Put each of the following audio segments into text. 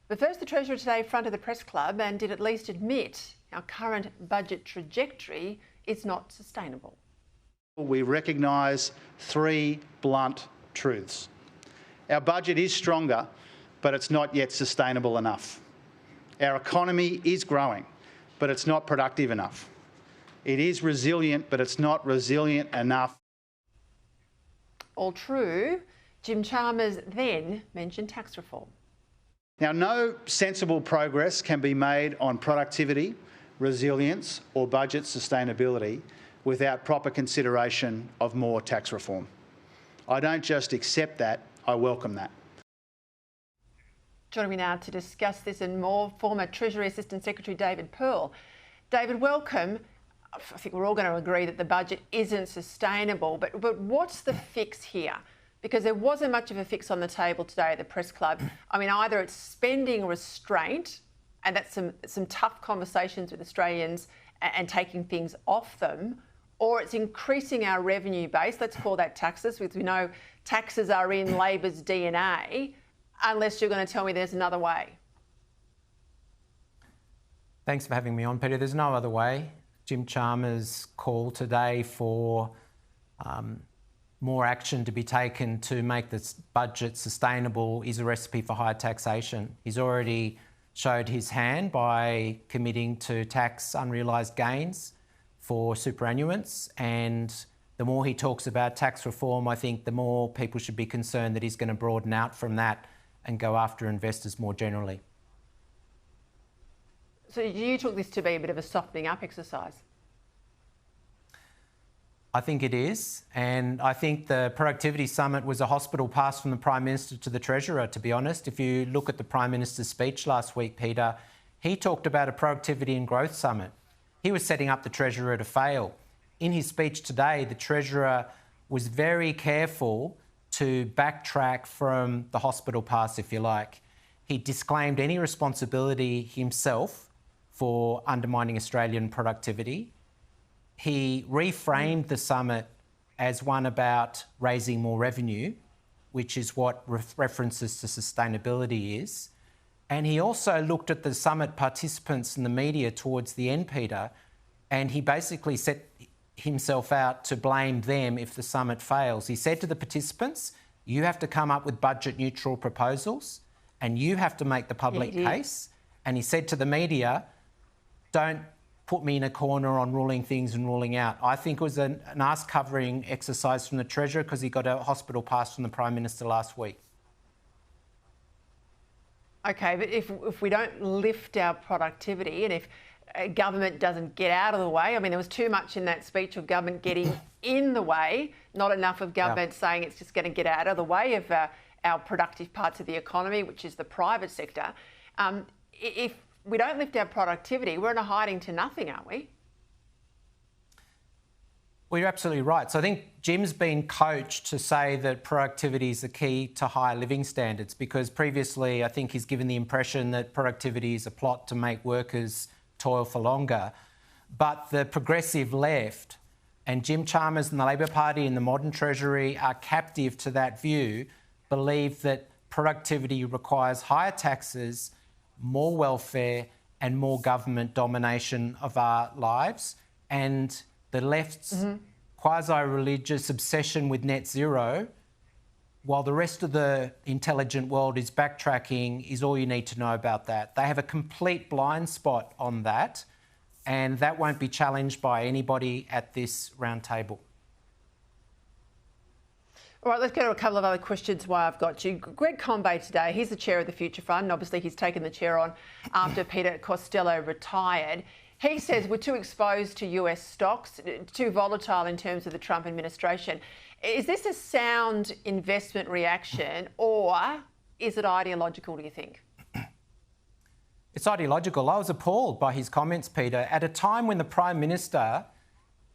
But first, the Treasurer today fronted the press club and did at least admit our current budget trajectory is not sustainable. We recognise three blunt truths. Our budget is stronger, but it's not yet sustainable enough. Our economy is growing, but it's not productive enough. It is resilient, but it's not resilient enough. All true. Jim Chalmers then mentioned tax reform. Now, no sensible progress can be made on productivity, resilience or budget sustainability without proper consideration of more tax reform. I don't just accept that, I welcome that. Joining me now to discuss this and more, former Treasury Assistant Secretary David Pearl. David, welcome. I think we're all going to agree that the budget isn't sustainable, but what's the fix here? Because there wasn't much of a fix on the table today at the press club. I mean, either it's spending restraint, and that's some tough conversations with Australians and taking things off them, or it's increasing our revenue base. Let's call that taxes, because we know taxes are in Labor's DNA, unless you're going to tell me there's another way. Thanks for having me on, Peter. There's no other way. Jim Chalmers' call today for more action to be taken to make this budget sustainable is a recipe for higher taxation. He's already showed his hand by committing to tax unrealised gains for superannuants, and the more he talks about tax reform, I think the more people should be concerned that he's going to broaden out from that and go after investors more generally. So you took this to be a bit of a softening up exercise? I think it is, and I think the Productivity Summit was a hospital pass from the Prime Minister to the Treasurer, to be honest. If you look at the Prime Minister's speech last week, Peter, he talked about a Productivity and Growth Summit. He was setting up the Treasurer to fail. In his speech today, the Treasurer was very careful to backtrack from the hospital pass, if you like. He disclaimed any responsibility himself for undermining Australian productivity. He reframed the summit as one about raising more revenue, which is what references to sustainability is. And he also looked at the summit participants and the media towards the end, Peter, and he basically set himself out to blame them if the summit fails. He said to the participants, you have to come up with budget neutral proposals and you have to make the public case. And he said to the media, don't put me in a corner on ruling things and ruling out. I think it was an ass-covering exercise from the Treasurer because he got a hospital pass from the Prime Minister last week. OK, but if we don't lift our productivity and if government doesn't get out of the way, I mean, there was too much in that speech of government getting in the way, not enough of government saying it's just going to get out of the way of our productive parts of the economy, which is the private sector. If we don't lift our productivity, we're in a hiding to nothing, aren't we? Well, you're absolutely right. So I think Jim's been coached to say that productivity is the key to higher living standards, because previously I think he's given the impression that productivity is a plot to make workers toil for longer. But the progressive left and Jim Chalmers and the Labor Party and the modern Treasury are captive to that view, believe that productivity requires higher taxes, more welfare and more government domination of our lives. And the left's quasi-religious obsession with net zero, while the rest of the intelligent world is backtracking, is all you need to know about that. They have a complete blind spot on that, and that won't be challenged by anybody at this round table. All right, let's go to a couple of other questions while I've got you. Greg Combay today, he's the chair of the Future Fund, and obviously he's taken the chair on after Peter Costello retired. He says we're too exposed to US stocks, too volatile in terms of the Trump administration. Is this a sound investment reaction, or is it ideological, do you think? It's ideological. I was appalled by his comments, Peter, at a time when the Prime Minister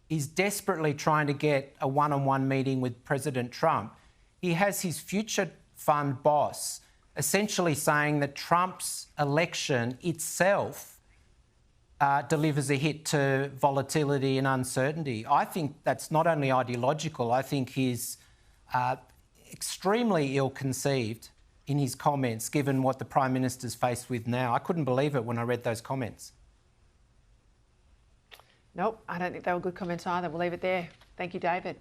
is desperately trying to get a one-on-one meeting with President Trump. He has his Future Fund boss essentially saying that Trump's election itself delivers a hit to volatility and uncertainty. I think that's not only ideological, I think he's extremely ill-conceived in his comments, given what the Prime Minister's faced with now. I couldn't believe it when I read those comments. Nope, I don't think they were good comments either. We'll leave it there. Thank you, David.